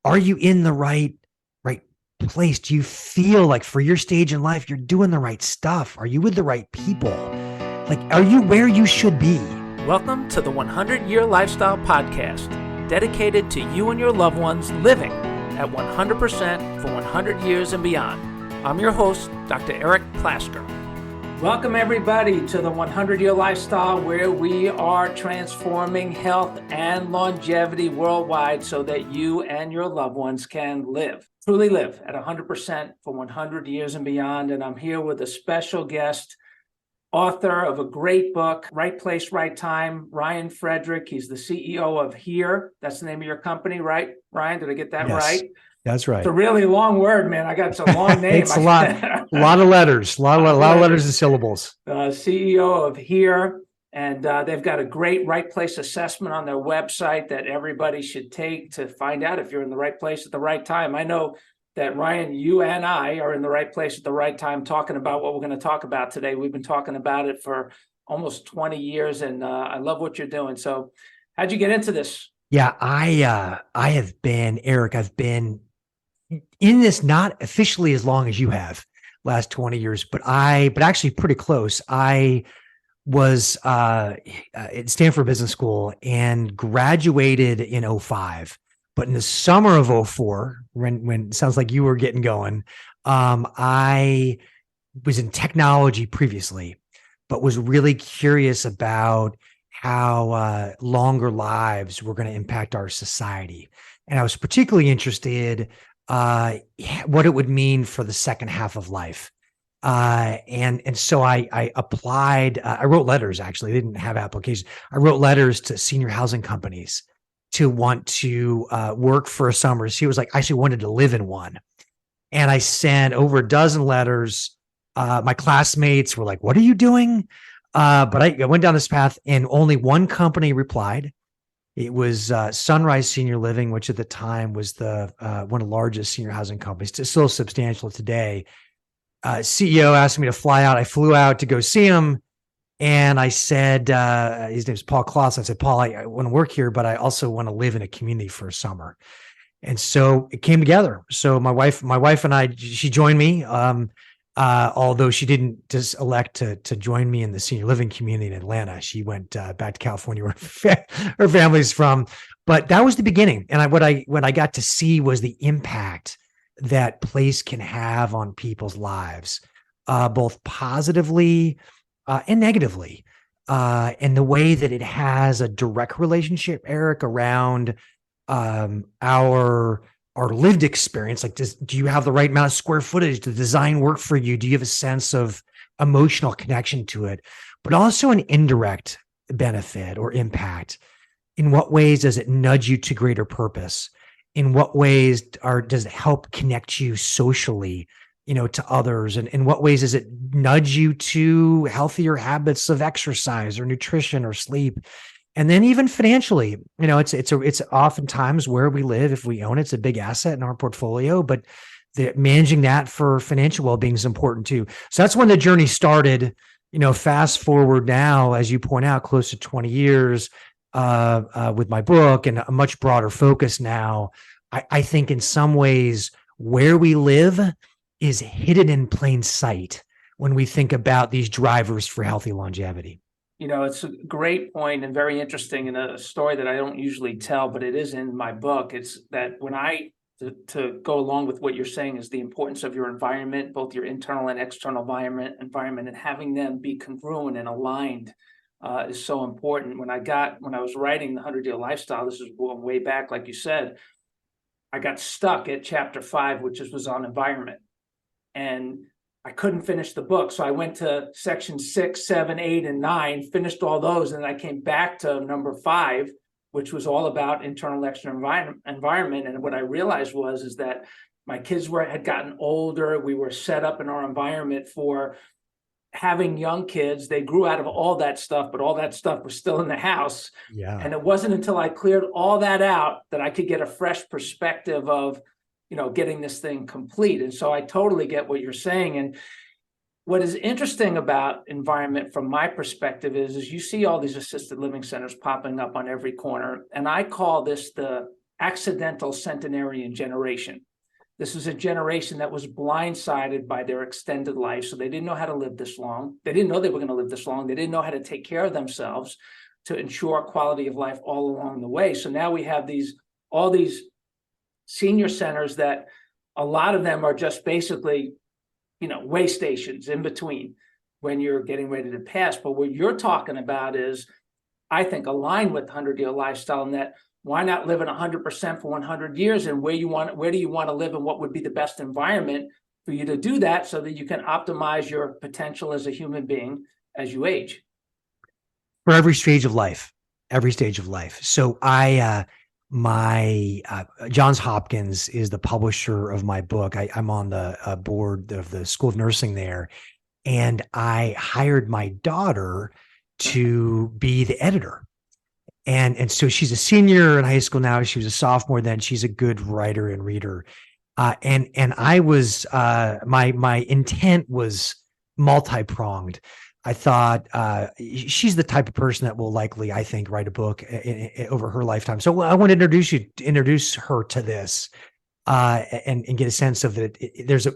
are you in the right place? Do you feel like for your stage in life, you're doing the right stuff? Are you with the right people? Like, are you where you should be? Welcome to the 100-Year Lifestyle Podcast, dedicated to you and your loved ones living at 100% for 100 years and beyond. I'm your host, Dr. Eric Plasker. Welcome, everybody, to the 100-Year Lifestyle, where we are transforming health and longevity worldwide so that you and your loved ones can truly live at 100% for 100 years and beyond. And I'm here with a special guest, author of a great book, Right Place, Right Time, Ryan Frederick. He's the CEO of Here. That's the name of your company, right, Ryan? Did I get that Yes, right? that's right. It's a really long word, man. I got some long name. It's a lot of letters, a lot of letters and syllables. CEO of Here, and they've got a great right place assessment on their website that everybody should take to find out if you're in the right place at the right time. I know that, Ryan, you and I are in the right place at the right time talking about what we're going to talk about today. We've been talking about it for almost 20 years, and I love what you're doing. So how'd you get into this? Yeah, I've been in this not officially as long as you have, last 20 years, but actually pretty close. I was at Stanford Business School and graduated in '05. But in the summer of '04, when it sounds like you were getting going, I was in technology previously, but was really curious about how longer lives were going to impact our society. And I was particularly interested what it would mean for the second half of life. And so I applied, I wrote letters, actually. I didn't have applications. I wrote letters to senior housing companies to want to work for a summer. She was like, I actually wanted to live in one. And I sent over a dozen letters. My classmates were like, what are you doing? But I went down this path and only one company replied. It was Sunrise Senior Living, which at the time was the one of the largest senior housing companies. It's still substantial today. CEO asked me to fly out. I flew out to go see him. And I said, his name is Paul Kloss. I said, Paul, I want to work here, but I also want to live in a community for a summer. And so it came together. So my wife and I, she joined me. Although she didn't just elect to join me in the senior living community in Atlanta. She went back to California where her family's from. But that was the beginning. And what I got to see was the impact that place can have on people's lives, both positively and negatively. And the way that it has a direct relationship, Eric, around our lived experience. Like, do you have the right amount of square footage? Does the design work for you? Do you have a sense of emotional connection to it? But also an indirect benefit or impact. In what ways does it nudge you to greater purpose? In what ways does it help connect you socially, to others? And in what ways does it nudge you to healthier habits of exercise or nutrition or sleep? And then even financially, it's oftentimes where we live. If we own it, it's a big asset in our portfolio, but managing that for financial well-being is important too. So that's when the journey started. Fast forward now, as you point out, close to 20 years with my book and a much broader focus now. I think in some ways where we live is hidden in plain sight when we think about these drivers for healthy longevity. It's a great point and very interesting, and a story that I don't usually tell, but it is in my book. It's that when to go along with what you're saying is the importance of your environment, both your internal and external environment, and having them be congruent and aligned is so important. When I was writing the 100-Year Lifestyle, this is going way back, like you said, I got stuck at chapter 5, which was on environment. And I couldn't finish the book. So I went to section 6, 7, 8, and 9, finished all those. And then I came back to number 5, which was all about internal, external environment. And what I realized is that my kids had gotten older. We were set up in our environment for having young kids. They grew out of all that stuff, but all that stuff was still in the house. Yeah. And it wasn't until I cleared all that out that I could get a fresh perspective of getting this thing complete. And so I totally get what you're saying. And what is interesting about environment from my perspective is you see all these assisted living centers popping up on every corner. And I call this the accidental centenarian generation. This is a generation that was blindsided by their extended life. So they didn't know how to live this long. They didn't know they were going to live this long. They didn't know how to take care of themselves to ensure quality of life all along the way. So now we have all these senior centers that a lot of them are just basically, way stations in between when you're getting ready to pass. But what you're talking about is, I think, aligned with 100-year lifestyle, and that why not live in 100% for 100 years, and where do you want to live, and what would be the best environment for you to do that, so that you can optimize your potential as a human being as you age. For every stage of life, So Johns Hopkins is the publisher of my book. I'm on the board of the School of Nursing there, and I hired my daughter to be the editor. And so she's a senior in high school now. She was a sophomore then. She's a good writer and reader. And I was, my intent was multi-pronged. I thought she's the type of person that will likely, I think, write a book over her lifetime. So I want to introduce her to this and get a sense of that.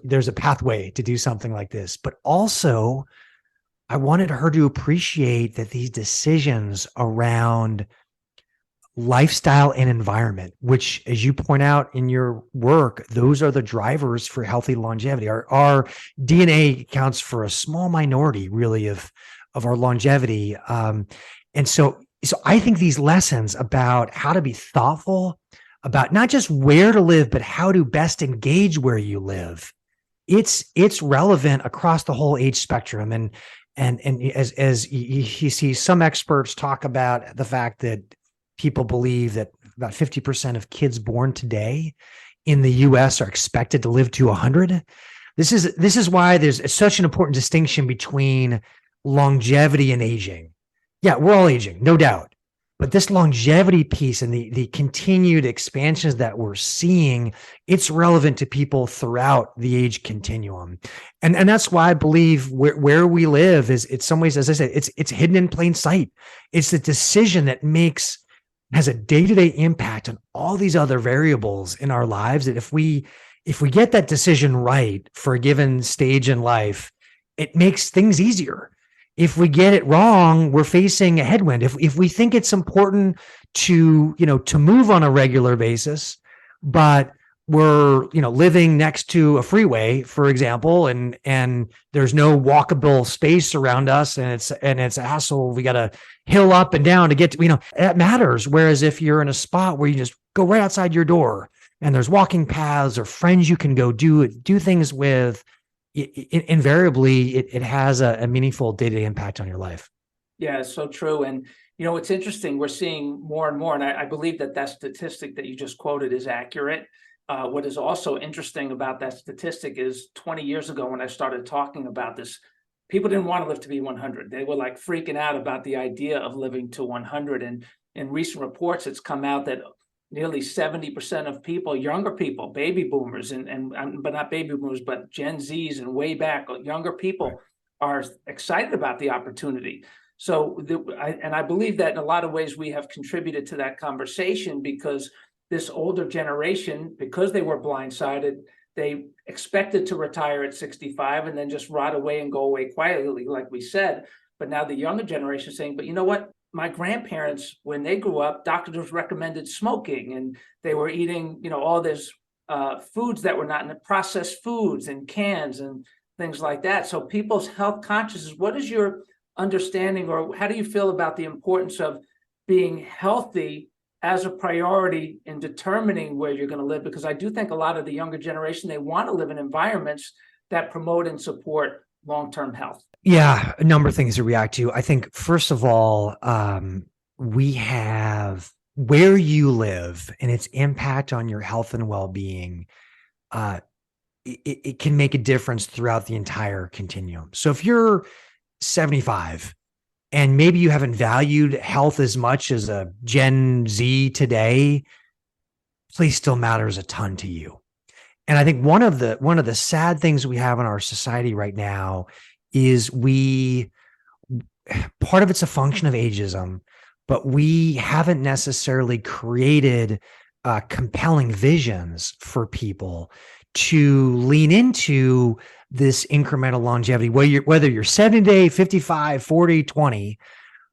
There's a pathway to do something like this, but also I wanted her to appreciate that these decisions around lifestyle and environment, which, as you point out in your work, those are the drivers for healthy longevity. Our DNA accounts for a small minority, really, of our longevity. And so I think these lessons about how to be thoughtful about not just where to live, but how to best engage where you live, it's relevant across the whole age spectrum. And as you see, some experts talk about the fact that people believe that about 50% of kids born today in the US are expected to live to 100. This is why there's such an important distinction between longevity and aging. Yeah, we're all aging, no doubt. But this longevity piece and the continued expansions that we're seeing, it's relevant to people throughout the age continuum. And that's why I believe where we live is, in some ways, as I said, it's hidden in plain sight. It's the decision that has a day-to-day impact on all these other variables in our lives, that if we get that decision right for a given stage in life, it makes things easier. If we get it wrong, we're facing a headwind. If we think it's important to move on a regular basis, but we're, living next to a freeway, for example, and there's no walkable space around us, and it's a hassle. We got to hill up and down to get to, that matters. Whereas if you're in a spot where you just go right outside your door and there's walking paths or friends you can go do things with, invariably it has a meaningful day-to-day impact on your life. Yeah, it's so true. And it's interesting, we're seeing more and more, and I believe that statistic that you just quoted is accurate. What is also interesting about that statistic is 20 years ago, when I started talking about this, people didn't want to live to be 100. They were like freaking out about the idea of living to 100. And in recent reports, it's come out that nearly 70% of people, younger people, baby boomers, but not baby boomers, but Gen Zs and way back, younger people are excited about the opportunity. So, I believe that in a lot of ways we have contributed to that conversation, because this older generation, because they were blindsided, they expected to retire at 65 and then just rot away and go away quietly, like we said. But now the younger generation is saying, but you know what? My grandparents, when they grew up, doctors recommended smoking, and they were eating, all this foods that were not in the processed foods and cans and things like that. So people's health consciousness, what is your understanding, or how do you feel about the importance of being healthy as a priority in determining where you're going to live? Because I do think a lot of the younger generation, they want to live in environments that promote and support long-term health. Yeah, a number of things to react to. I think, first of all, we have where you live and its impact on your health and well-being. It can make a difference throughout the entire continuum. So if you're 75 and maybe you haven't valued health as much as a Gen Z today, place still matters a ton to you. And I think one of the sad things we have in our society right now is part of it's a function of ageism, but we haven't necessarily created compelling visions for people to lean into this incremental longevity, whether you're 70 day, 55, 40, 20.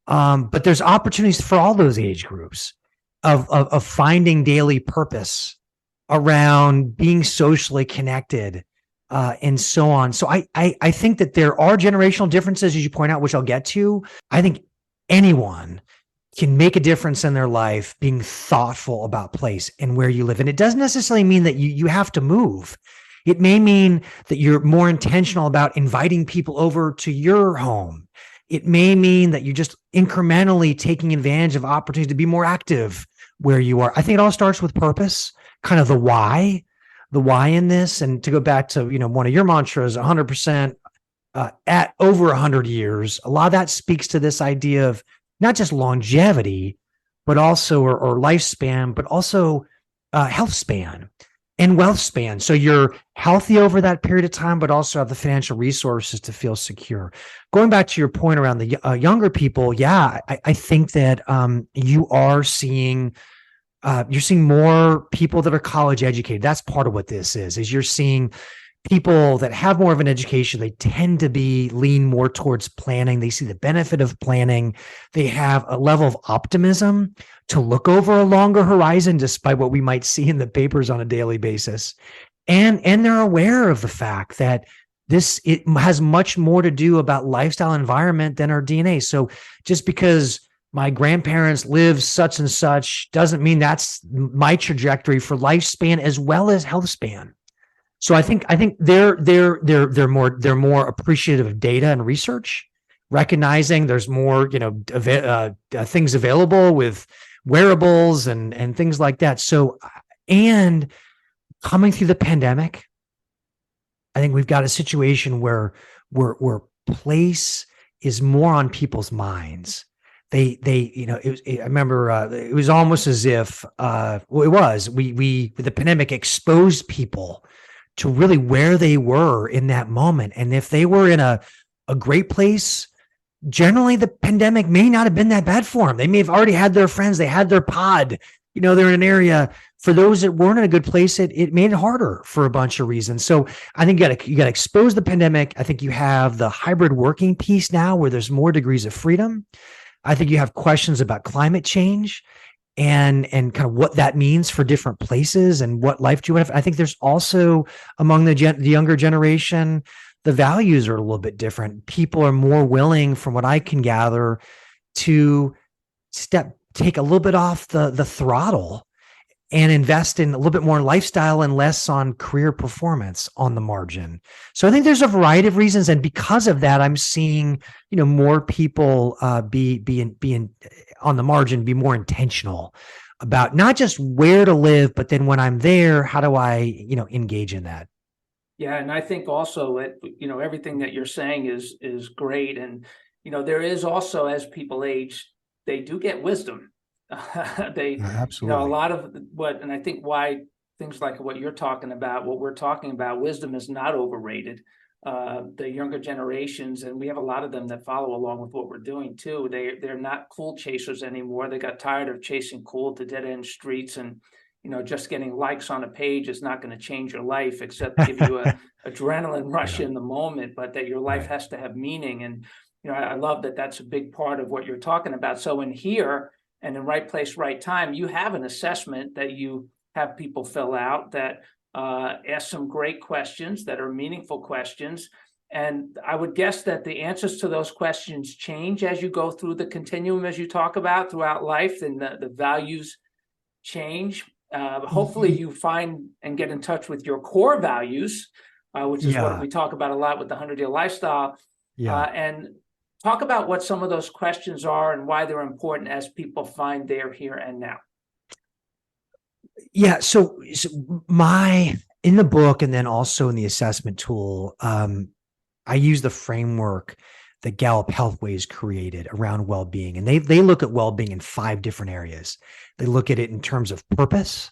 But there's opportunities for all those age groups of finding daily purpose around being socially connected, and so on. So I think that there are generational differences, as you point out, which I'll get to. I think anyone can make a difference in their life being thoughtful about place and where you live. And it doesn't necessarily mean that you have to move. It may mean that you're more intentional about inviting people over to your home. It may mean that you're just incrementally taking advantage of opportunities to be more active where you are. I think it all starts with purpose, kind of the why in this. And to go back to, one of your mantras, 100%, at over 100 years, a lot of that speaks to this idea of not just longevity, but also, or lifespan, but also health span and wealth span. So you're healthy over that period of time, but also have the financial resources to feel secure. Going back to your point around the younger people, yeah, I think that you're seeing more people that are college educated. That's part of what this is you're seeing people that have more of an education. They tend to lean more towards planning. They see the benefit of planning. They have a level of optimism to look over a longer horizon, despite what we might see in the papers on a daily basis. And they're aware of the fact that it has much more to do about lifestyle environment than our DNA. So just because my grandparents live such and such doesn't mean that's my trajectory for lifespan as well as health span. So I think they're more appreciative of data and research, recognizing there's more things available with wearables and things like that. So, and coming through the pandemic, I think we've got a situation where place is more on people's minds. I remember it was almost as if the pandemic exposed people to really where they were in that moment. And if they were in a great place, generally the pandemic may not have been that bad for them. They may have already had their friends, they had their pod, they're in an area. For those that weren't in a good place, it made it harder for a bunch of reasons. So I think you got to expose the pandemic. I think you have the hybrid working piece now where there's more degrees of freedom. I think you have questions about climate change and kind of what that means for different places and what life do you have. I think there's also among the younger generation, the values are a little bit different. People are more willing, from what I can gather, to take a little bit off the throttle and invest in a little bit more lifestyle and less on career performance on the margin. So I think there's a variety of reasons. And because of that, I'm seeing, more people be on the margin, be more intentional about not just where to live, but then when I'm there, how do I, engage in that? Yeah, and I think also that everything that you're saying is great, and there is also, as people age, they do get wisdom. They Absolutely. a lot of and I think why things like what you're talking about, what we're talking about, wisdom is not overrated. The younger generations, and we have a lot of them that follow along with what we're doing too. They're not cool chasers anymore. They got tired of chasing cool to dead end streets, and just getting likes on a page is not going to change your life, except give you a adrenaline rush in the moment, but that your life has to have meaning. And I love that that's a big part of what you're talking about. So in here, and in Right Place, Right Time, you have an assessment that you have people fill out that ask some great questions that are meaningful questions. And I would guess that the answers to those questions change as you go through the continuum, as you talk about throughout life, and the values change. Hopefully you find and get in touch with your core values, which is what we talk about a lot with the 100-year lifestyle. And talk about what some of those questions are and why they're important as people find their here and now. Yeah. So in the book, and then also in the assessment tool, I use the framework that Gallup Healthways created around well-being. And they look at well-being in 5 different areas. They look at it in terms of purpose,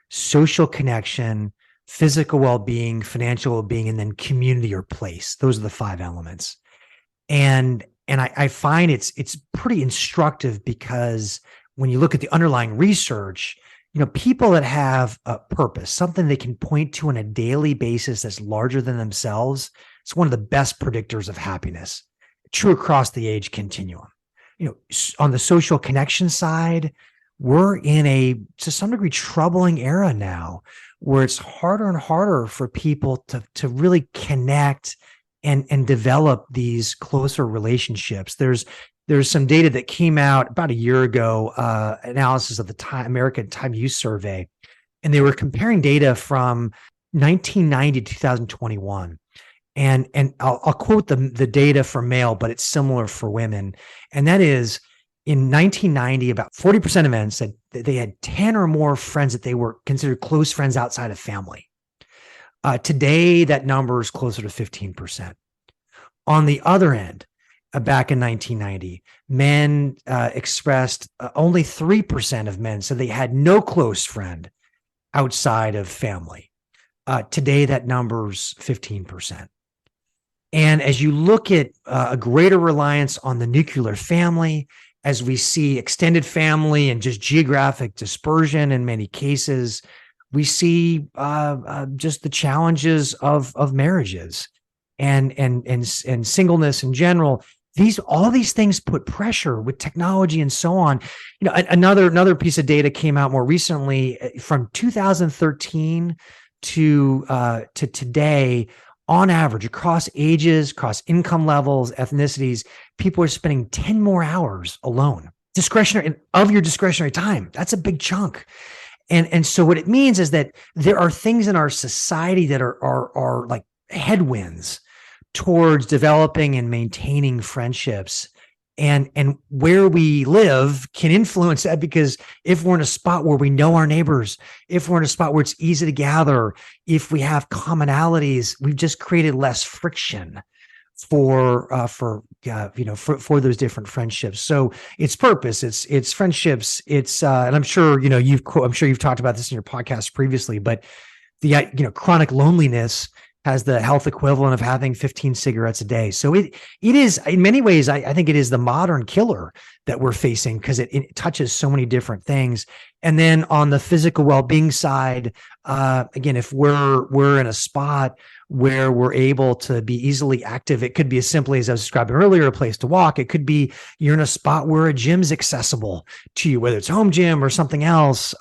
social connection, physical well-being, financial well-being, and then community or place. Those are the 5 elements. And I find it's pretty instructive, because when you look at the underlying research, People that have a purpose, something they can point to on a daily basis that's larger than themselves, it's one of the best predictors of happiness, true across the age continuum. On the social connection side, we're in to some degree, troubling era now where it's harder and harder for people to really connect and develop these closer relationships. There's some data that came out about a year ago, analysis of the American Time Use Survey, and they were comparing data from 1990 to 2021. And I'll quote the data for male, but it's similar for women. And that is, in 1990, about 40% of men said that they had 10 or more friends that they were considered close friends outside of family. Today, that number is closer to 15%. On the other end, back in 1990, men expressed only 3% of men said they had no close friend outside of family. Today, that number's 15%. And as you look at a greater reliance on the nuclear family, as we see extended family and just geographic dispersion in many cases, we see just the challenges of marriages and singleness in general. All these things put pressure with technology and so on. Another piece of data came out more recently from 2013 to today. On average, across ages, across income levels, ethnicities, people are spending 10 more hours alone, of your discretionary time. That's a big chunk. And so what it means is that there are things in our society that are like headwinds towards developing and maintaining friendships. And where we live can influence that, because if we're in a spot where we know our neighbors, if we're in a spot where it's easy to gather, if we have commonalities, we've just created less friction for those different friendships. So it's purpose, it's friendships, it's and I'm sure you've talked about this in your podcast previously, but the chronic loneliness has the health equivalent of having 15 cigarettes a day. So it is, in many ways, I think it is the modern killer that we're facing, because it touches so many different things. And then on the physical well-being side, again, if we're in a spot where we're able to be easily active, it could be as simply as I was describing earlier, a place to walk. It could be you're in a spot where a gym's accessible to you, whether it's home gym or something else.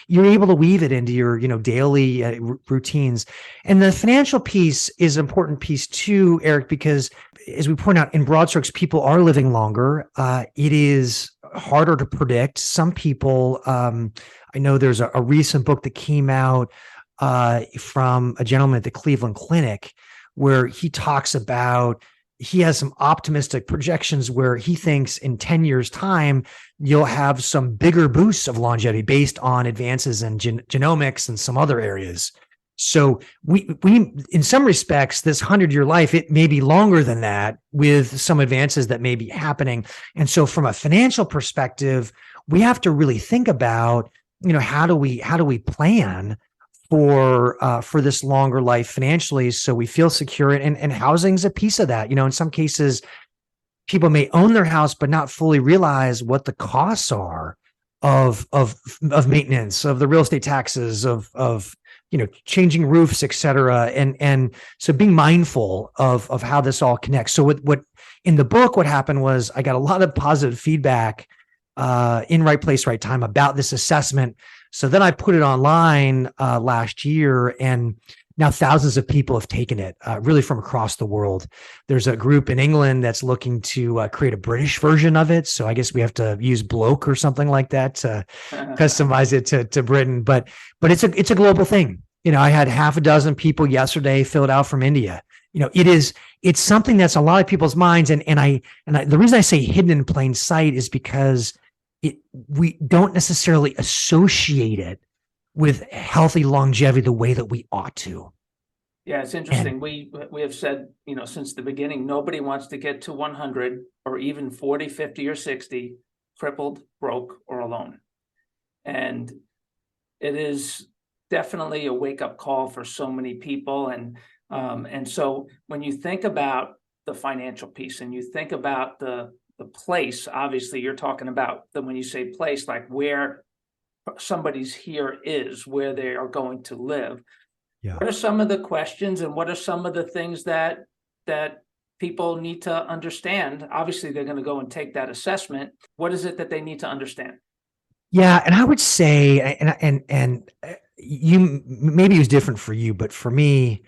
You're able to weave it into your daily routines. And the financial piece is an important piece too, Eric, because as we point out, in broad strokes, people are living longer. It is harder to predict. Some people, I know there's a recent book that came out from a gentleman at the Cleveland Clinic, where he talks about, he has some optimistic projections where he thinks in 10 years time, you'll have some bigger boosts of longevity based on advances in genomics and some other areas. So we in some respects, this 100-year life, it may be longer than that with some advances that may be happening. And so from a financial perspective, we have to really think about, how do we plan for this longer life financially, so we feel secure, and housing's a piece of that. In some cases, people may own their house but not fully realize what the costs are of maintenance, of the real estate taxes, of changing roofs, et cetera. And so being mindful of how this all connects. So what in the book, what happened was I got a lot of positive feedback in Right Place, Right Time about this assessment. So then I put it online last year, and now thousands of people have taken it, really from across the world. There's a group in England that's looking to create a British version of it. So I guess we have to use bloke or something like that to customize it to Britain. But it's a global thing. I had half a dozen people yesterday fill it out from India. It's something that's a lot of people's minds. And the reason I say hidden in plain sight is because we don't necessarily associate it with healthy longevity the way that we ought to. Yeah, it's interesting. We have said, since the beginning, nobody wants to get to 100 or even 40, 50, or 60, crippled, broke, or alone. And it is definitely a wake-up call for so many people. And so when you think about the financial piece and you think about the place, obviously you're talking about when you say place, like where somebody's here is, where they are going to live. Yeah. What are some of the questions and what are some of the things that people need to understand? Obviously, they're going to go and take that assessment. What is it that they need to understand? Yeah, and I would say, and you, maybe it was different for you, but for me,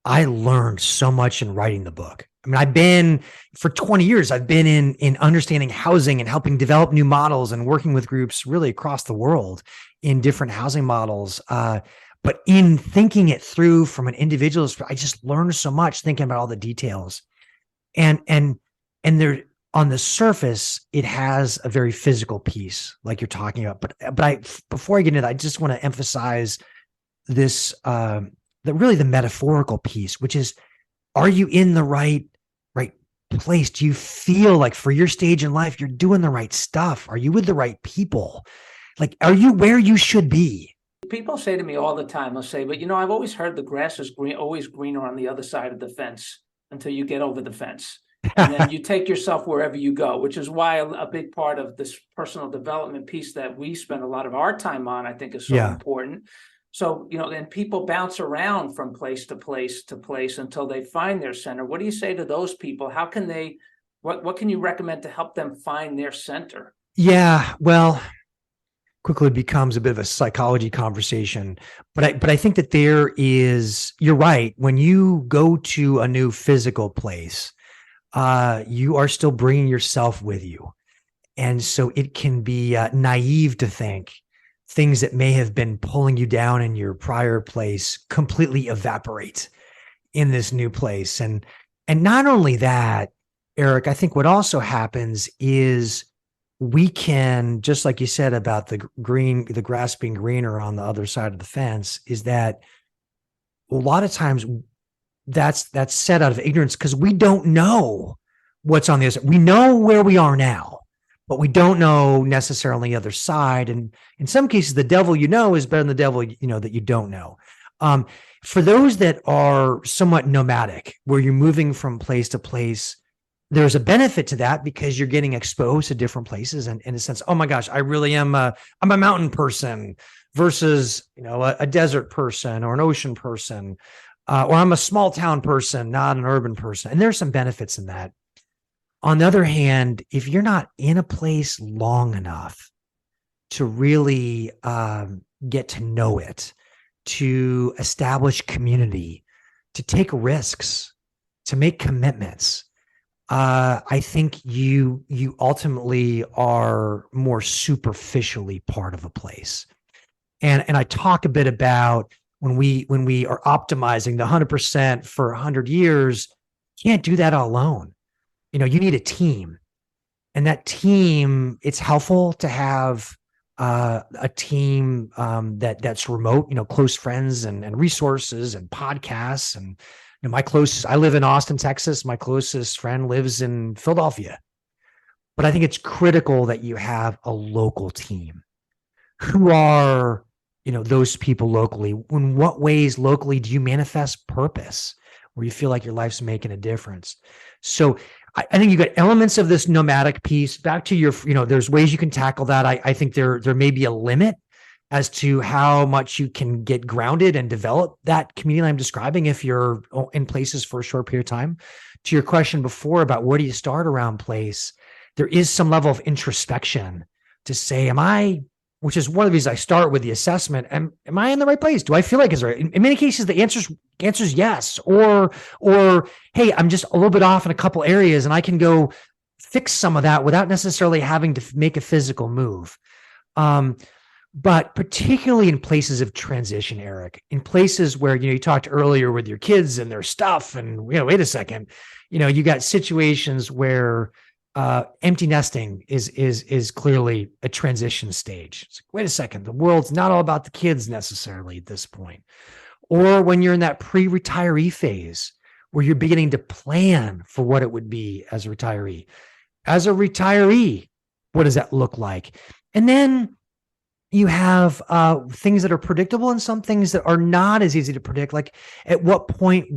I learned so much in writing the book. I mean, I've been for 20 years, I've been in understanding housing and helping develop new models and working with groups really across the world in different housing models. But in thinking it through from an individualist, I just learned so much thinking about all the details. And there, on the surface, it has a very physical piece, like you're talking about. But before I get into that, I just want to emphasize this, the metaphorical piece, which is, are you in the right place? Do you feel like for your stage in life, you're doing the right stuff? Are you with the right people? Like, are you where you should be? People say to me all the time, they'll say, but I've always heard the grass is always greener on the other side of the fence until you get over the fence. And then you take yourself wherever you go, which is why a big part of this personal development piece that we spend a lot of our time on, I think, is so important. So, and people bounce around from place to place to place until they find their center. What do you say to those people? How can they, what can you recommend to help them find their center? Yeah, well, quickly becomes a bit of a psychology conversation, but I think that you're right. When you go to a new physical place, you are still bringing yourself with you. And so it can be naive to think things that may have been pulling you down in your prior place completely evaporate in this new place. And not only that, Eric, I think what also happens is we can, just like you said about the grass being greener on the other side of the fence, is that a lot of times that's set out of ignorance because we don't know what's on the other side. We know where we are now, but we don't know necessarily the other side. And in some cases, the devil is better than the devil that you don't know. For those that are somewhat nomadic, where you're moving from place to place, there's a benefit to that because you're getting exposed to different places, and in a sense, oh my gosh, I really am I'm a mountain person versus a desert person or an ocean person, or I'm a small town person, not an urban person. And there's some benefits in that. On the other hand, if you're not in a place long enough to really get to know it, to establish community, to take risks, to make commitments, I think you ultimately are more superficially part of a place. And I talk a bit about when we are optimizing the 100% for 100 years, you can't do that all alone. You need a team, and that team, it's helpful to have a team that's remote, close friends and resources and podcasts. And I live in Austin, Texas. My closest friend lives in Philadelphia. But I think it's critical that you have a local team. Who are, those people locally? In what ways locally do you manifest purpose where you feel like your life's making a difference? So I think you got elements of this nomadic piece. Back to your, there's ways you can tackle that. I think there may be a limit as to how much you can get grounded and develop that community I'm describing if you're in places for a short period of time. To your question before about where do you start around place, there is some level of introspection to say, which is one of the reasons I start with the assessment. Am I in the right place? Do I feel like it's right? In many cases, the answer is yes. Or, hey, I'm just a little bit off in a couple areas and I can go fix some of that without necessarily having to make a physical move. But particularly in places of transition, Eric, in places where, you talked earlier with your kids and their stuff and, wait a second, you got situations where empty nesting is clearly a transition stage. It's like, wait a second, the world's not all about the kids necessarily at this point. Or when you're in that pre-retiree phase where you're beginning to plan for what it would be as a retiree. As a retiree, what does that look like? And then you have things that are predictable and some things that are not as easy to predict. Like at what point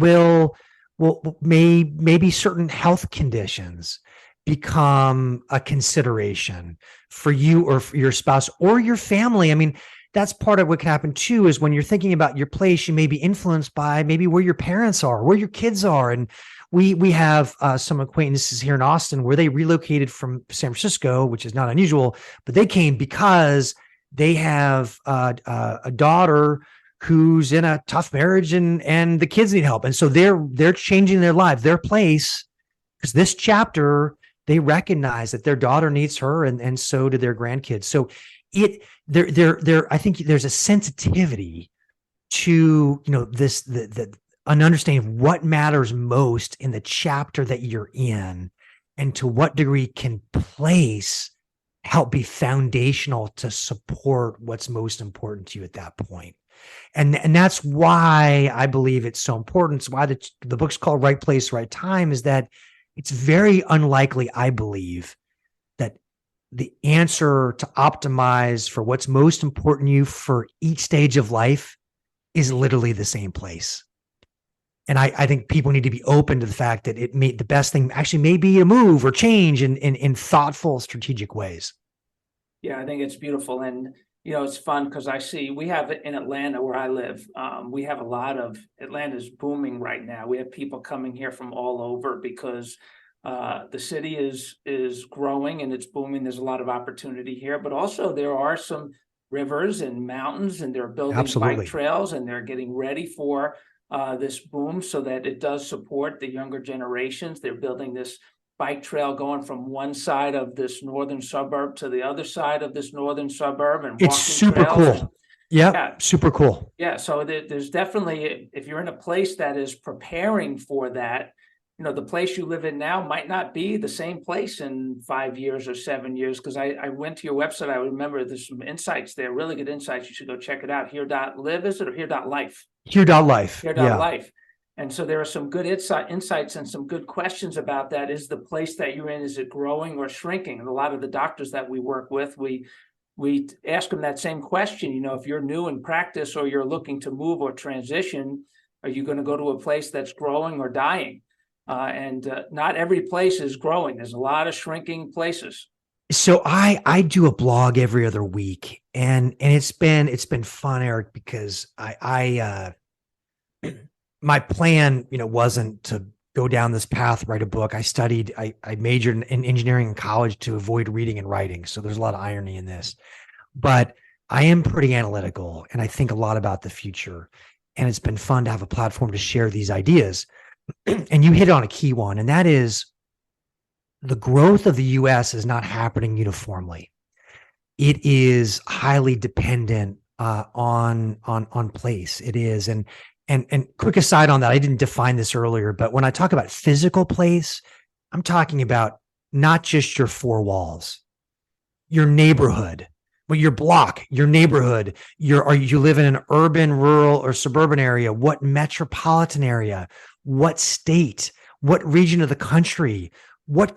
maybe certain health conditions become a consideration for you or for your spouse or your family. I mean, that's part of what can happen too, is when you're thinking about your place, you may be influenced by maybe where your parents are, where your kids are. And we have some acquaintances here in Austin where they relocated from San Francisco, which is not unusual, but they came because they have a daughter who's in a tough marriage, and the kids need help. And so they're changing their life, their place, because this chapter, they recognize that their daughter needs her, and so do their grandkids. So I think there's a sensitivity to, an understanding of what matters most in the chapter that you're in, and to what degree can place help be foundational to support what's most important to you at that point. And that's why I believe it's so important. It's why the book's called Right Place, Right Time, is that it's very unlikely, I believe, that the answer to optimize for what's most important to you for each stage of life is literally the same place. And I think people need to be open to the fact that the best thing actually may be a move or change in thoughtful, strategic ways. Yeah, I think it's beautiful. And, it's fun because we have in Atlanta where I live, we have a lot of, Atlanta's booming right now. We have people coming here from all over because the city is growing and it's booming. There's a lot of opportunity here, but also there are some rivers and mountains, and they're building Absolutely. bike trails, and they're getting ready for this boom so that it does support the younger generations. They're building this bike trail going from one side of this northern suburb to the other side of this northern suburb, and It's super cool. Yeah, super cool. Yeah, so there's definitely, if you're in a place that is preparing for that, the place you live in now might not be the same place in 5 years or 7 years. Because I went to your website, I remember there's some insights there, really good insights. You should go check it out. Here.live, is it, or here.life? Here.life. Here.life. And so there are some good insights and some good questions about that. Is the place that you're in, is it growing or shrinking? And a lot of the doctors that we work with, we ask them that same question. If you're new in practice or you're looking to move or transition, are you going to go to a place that's growing or dying? And not every place is growing. There's a lot of shrinking places. So I do a blog every other week, and it's been fun, Eric, because I my plan, wasn't to go down this path, write a book. I majored in engineering in college to avoid reading and writing. So there's a lot of irony in this, but I am pretty analytical, and I think a lot about the future, and it's been fun to have a platform to share these ideas. And you hit on a key one, and that is the growth of the US is not happening uniformly. It is highly dependent on place. It is. And quick aside on that, I didn't define this earlier, but when I talk about physical place, I'm talking about not just your four walls, your neighborhood, but your block, your neighborhood, you live in an urban, rural, or suburban area? What metropolitan area? What state? What region of the country? What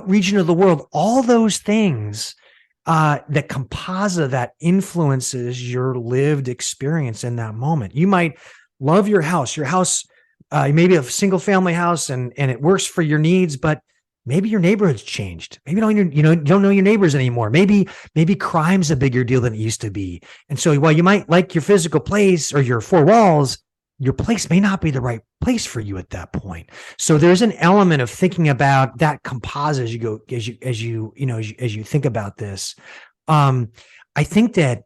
region of the world? All those things that composite that influences your lived experience in that moment. You might love your house. Maybe a single family house, and it works for your needs, but maybe your neighborhood's changed. Maybe you don't know your neighbors anymore. Maybe crime's a bigger deal than it used to be. And so while you might like your physical place or your four walls, your place may not be the right place for you at that point. So there's an element of thinking about that composite as you think about this. I think that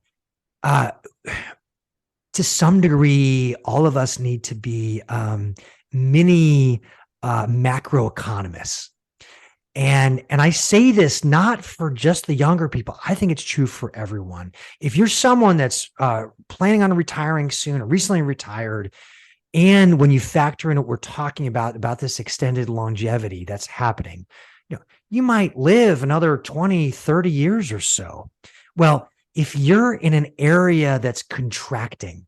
to some degree, all of us need to be mini macroeconomists. And I say this not for just the younger people. I think it's true for everyone. If you're someone that's planning on retiring soon or recently retired, and when you factor in what we're talking about this extended longevity that's happening, you might live another 20, 30 years or so. Well, if you're in an area that's contracting,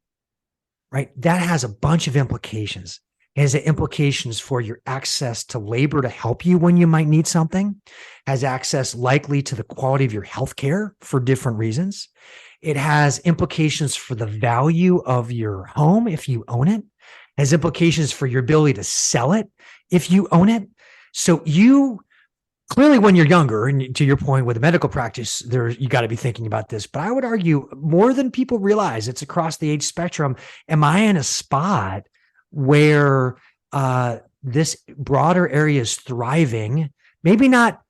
right, that has a bunch of implications. It has implications for your access to labor to help you when you might need something, has access likely to the quality of your healthcare for different reasons. It has implications for the value of your home if you own it, has implications for your ability to sell it if you own it. So you clearly when you're younger, and to your point with the medical practice, you got to be thinking about this. But I would argue more than people realize, it's across the age spectrum. Am I in a spot where this broader area is thriving? Maybe not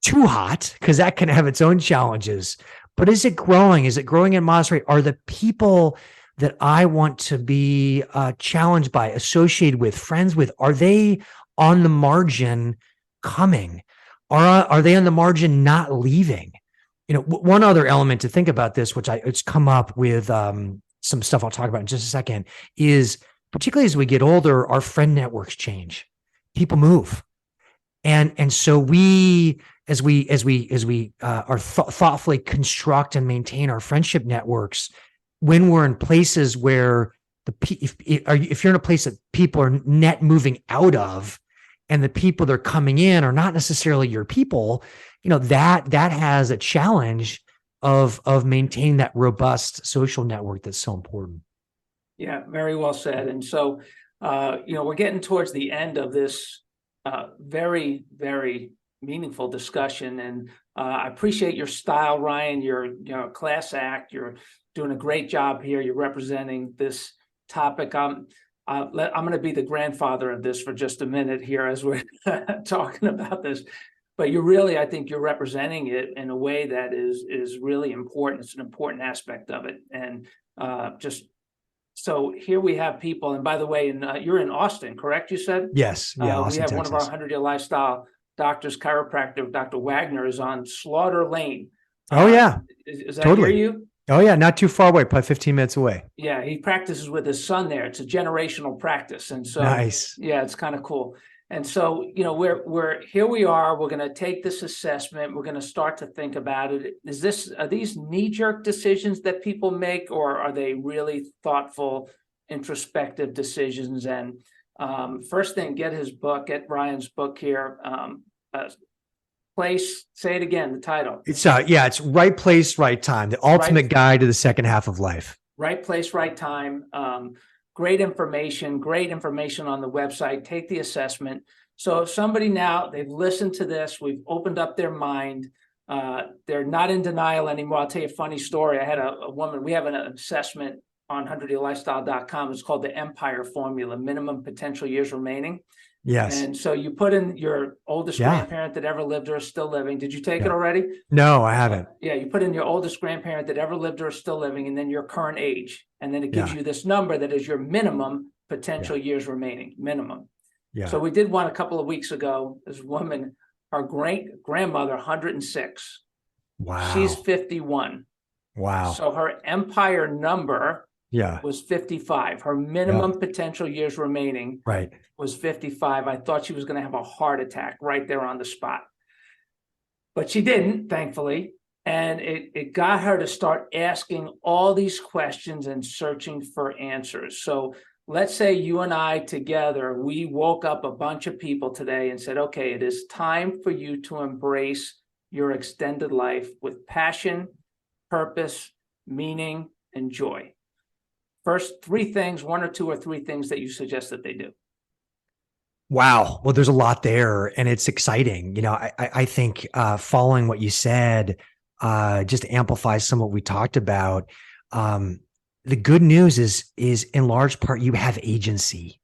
too hot, because that can have its own challenges. But is it growing? Is it growing at modest rate? Are the people that I want to be challenged by, associated with, friends with, are they on the margin coming? Are they on the margin not leaving? One other element to think about this, which it's come up with some stuff I'll talk about in just a second, is particularly as we get older, our friend networks change. People move. And so we, as we are thoughtfully construct and maintain our friendship networks, when we're in places where if you're in a place that people are net moving out of, and the people that are coming in are not necessarily your people, that has a challenge of maintaining that robust social network that's so important. Yeah, very well said. And so, we're getting towards the end of this very, very meaningful discussion. And I appreciate your style, Ryan. You're a class act. You're doing a great job here. You're representing this topic. I'm going to be the grandfather of this for just a minute here as we're talking about this. But I think you're representing it in a way that is really important. It's an important aspect of it. And so here we have people, and by the way, you're in Austin, correct? You said? Yes. Yeah. We Austin, have Texas. one of our 100-year lifestyle doctors, chiropractor, Dr. Wagner, is on Slaughter Lane. Oh yeah. Is that totally. near you? Oh yeah. Not too far away, probably 15 minutes away. Yeah. He practices with his son there. It's a generational practice. And so, nice. Yeah, it's kind of cool. And so, we're here we are, we're going to take this assessment. We're going to start to think about it. Are these knee-jerk decisions that people make, or are they really thoughtful, introspective decisions? And first thing, get Ryan's book here. Say it again, the title. It's Right Place, Right Time, the ultimate guide to the second half of life. Right place, right time. Great information on the website. Take the assessment. So if somebody now, they've listened to this, we've opened up their mind, they're not in denial anymore. I'll tell you a funny story. I had a woman, we have an assessment on 100yearlifestyle.com. It's called the Empire Formula, minimum potential years remaining. Yes. And so you put in your oldest grandparent that ever lived or is still living. Did you take it already? No, I haven't. Yeah, you put in your oldest grandparent that ever lived or is still living, and then your current age. And then it gives you this number that is your minimum potential years remaining, minimum. Yeah. So we did one a couple of weeks ago. This woman, her great-grandmother, 106. Wow. She's 51. Wow. So her empire number was 55. Her minimum potential years remaining was 55. I thought she was going to have a heart attack right there on the spot. But she didn't, thankfully. And it got her to start asking all these questions and searching for answers. So let's say you and I together, we woke up a bunch of people today and said, okay, it is time for you to embrace your extended life with passion, purpose, meaning, and joy. First, one or two or three things that you suggest that they do. Wow. Well, there's a lot there, and it's exciting. I think following what you said just amplifies some of what we talked about. The good news is in large part, you have agency.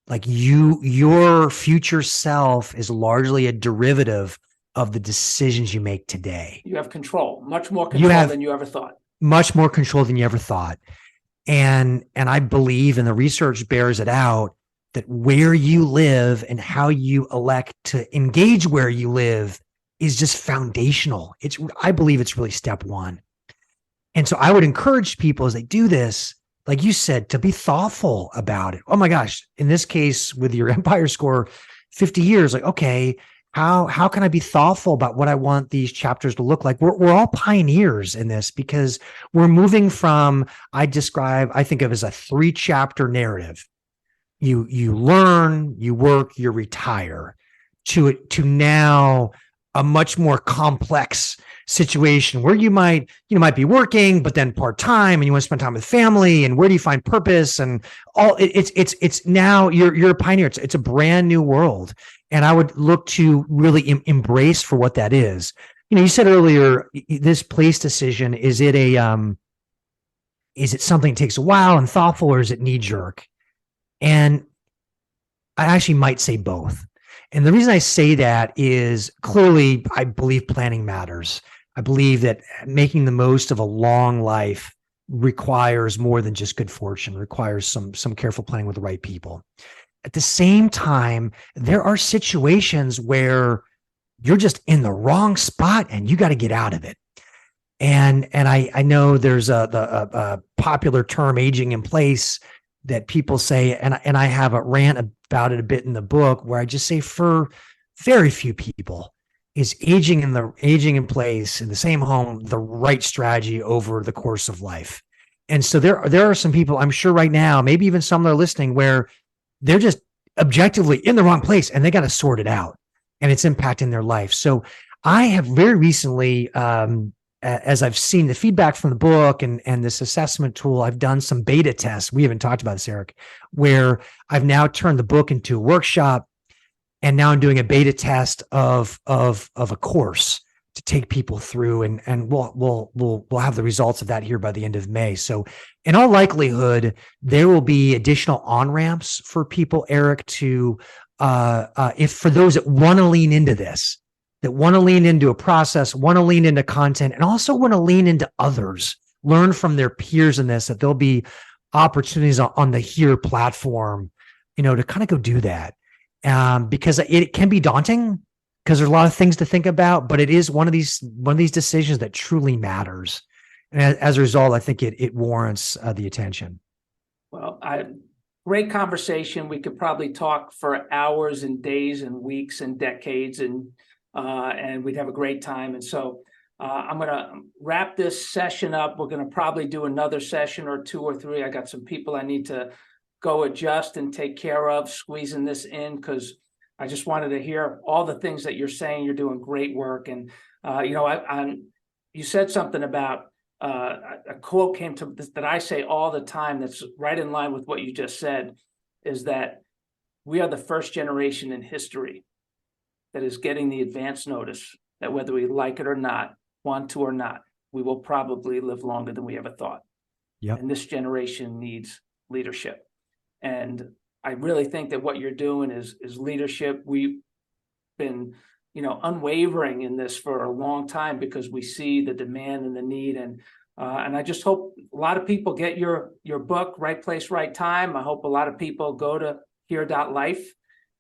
Like your future self is largely a derivative of the decisions you make today. You have control, much more control than you ever thought. Much more control than you ever thought. And I believe, and the research bears it out, that where you live and how you elect to engage where you live is just foundational. I believe it's really step one. And so I would encourage people as they do this, like you said, to be thoughtful about it. Oh my gosh, in this case with your Empire score, 50 years, like, okay, how can I be thoughtful about what I want these chapters to look like? We're all pioneers in this, because we're moving from, I think of as a 3-chapter narrative. You learn, you work, you retire, to now a much more complex situation where you might be working, but then part-time, and you want to spend time with family, and where do you find purpose and all. It's now you're a pioneer. It's a brand new world. And I would look to really embrace for what that is. You said earlier, this place decision, is it something that takes a while and thoughtful, or is it knee jerk? And I actually might say both. And the reason I say that is, clearly, I believe planning matters. I believe that making the most of a long life requires more than just good fortune, requires some careful planning with the right people. At the same time, there are situations where you're just in the wrong spot and you got to get out of it. And I know there's a popular term, aging in place, that people say, and I have a rant about it a bit in the book, where I just say, for very few people is aging in place in the same home the right strategy over the course of life. And so there are some people, I'm sure right now, maybe even some that are listening, where they're just objectively in the wrong place and they got to sort it out, and it's impacting their life. So I have very recently, as I've seen the feedback from the book and this assessment tool, I've done some beta tests. We haven't talked about this, Eric, where I've now turned the book into a workshop, and now I'm doing a beta test of a course to take people through, and we'll have the results of that here by the end of May. So in all likelihood, there will be additional on-ramps for people, Eric, to if for those that want to lean into this, that want to lean into a process, want to lean into content, and also want to lean into others, learn from their peers in this, that there'll be opportunities on the Here platform, to kind of go do that. Because it can be daunting, because there's a lot of things to think about, but it is one of these decisions that truly matters. And as a result, I think it warrants the attention. Well, great conversation. We could probably talk for hours and days and weeks and decades, and we'd have a great time. And so I'm going to wrap this session up. We're going to probably do another session or 2 or 3. I got some people I need to go adjust and take care of, squeezing this in, because I just wanted to hear all the things that you're saying. You're doing great work. And, you said something about a quote came to that I say all the time, that's right in line with what you just said, is that we are the first generation in history that is getting the advance notice that whether we like it or not, want to or not, we will probably live longer than we ever thought. Yep. And this generation needs leadership. And I really think that what you're doing is leadership. We've been, unwavering in this for a long time, because we see the demand and the need. And I just hope a lot of people get your book, Right Place, Right Time. I hope a lot of people go to here.life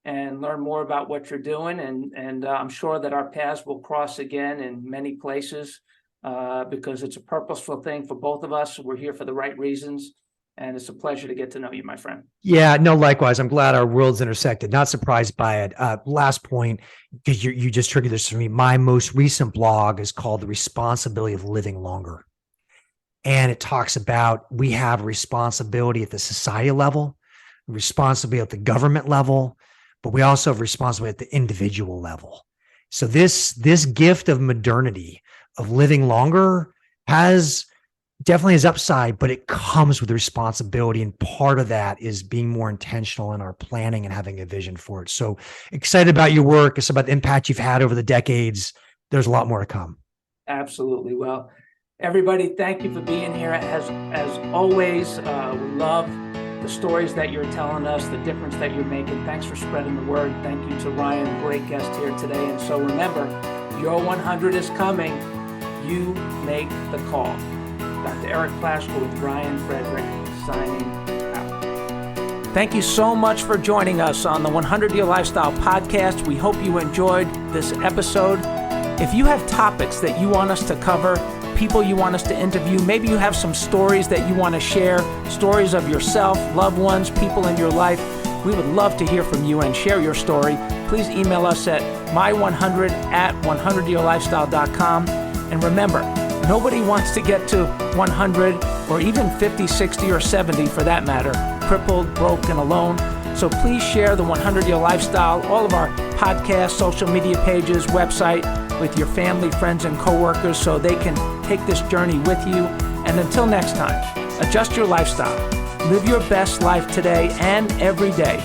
and learn more about what you're doing. And I'm sure that our paths will cross again in many places, because it's a purposeful thing for both of us. We're here for the right reasons. And it's a pleasure to get to know you, my friend. Yeah, no, likewise. I'm glad our worlds intersected. Not surprised by it. Last point, because you just triggered this for me. My most recent blog is called The Responsibility of Living Longer. And it talks about, we have responsibility at the society level, responsibility at the government level, but we also have responsibility at the individual level. So this gift of modernity, of living longer, definitely has upside, but it comes with responsibility. And part of that is being more intentional in our planning and having a vision for it. So excited about your work. It's about the impact you've had over the decades. There's a lot more to come. Absolutely. Well, everybody, thank you for being here. As always, we love the stories that you're telling us, the difference that you're making. Thanks for spreading the word. Thank you to Ryan, great guest here today. And so remember, your 100 is coming. You make the call. Dr. Eric Plasker with Ryan Frederick, signing out. Thank you so much for joining us on the 100-Year Lifestyle Podcast. We hope you enjoyed this episode. If you have topics that you want us to cover, people you want us to interview, maybe you have some stories that you want to share, stories of yourself, loved ones, people in your life, we would love to hear from you and share your story. Please email us at my100@100yearlifestyle.com. And remember, nobody wants to get to 100 or even 50, 60, or 70 for that matter, crippled, broke, and alone. So please share the 100-Year Lifestyle, all of our podcasts, social media pages, website. with your family, friends, and coworkers so they can take this journey with you. And until next time, adjust your lifestyle. Live your best life today and every day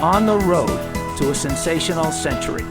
on the road to a sensational century.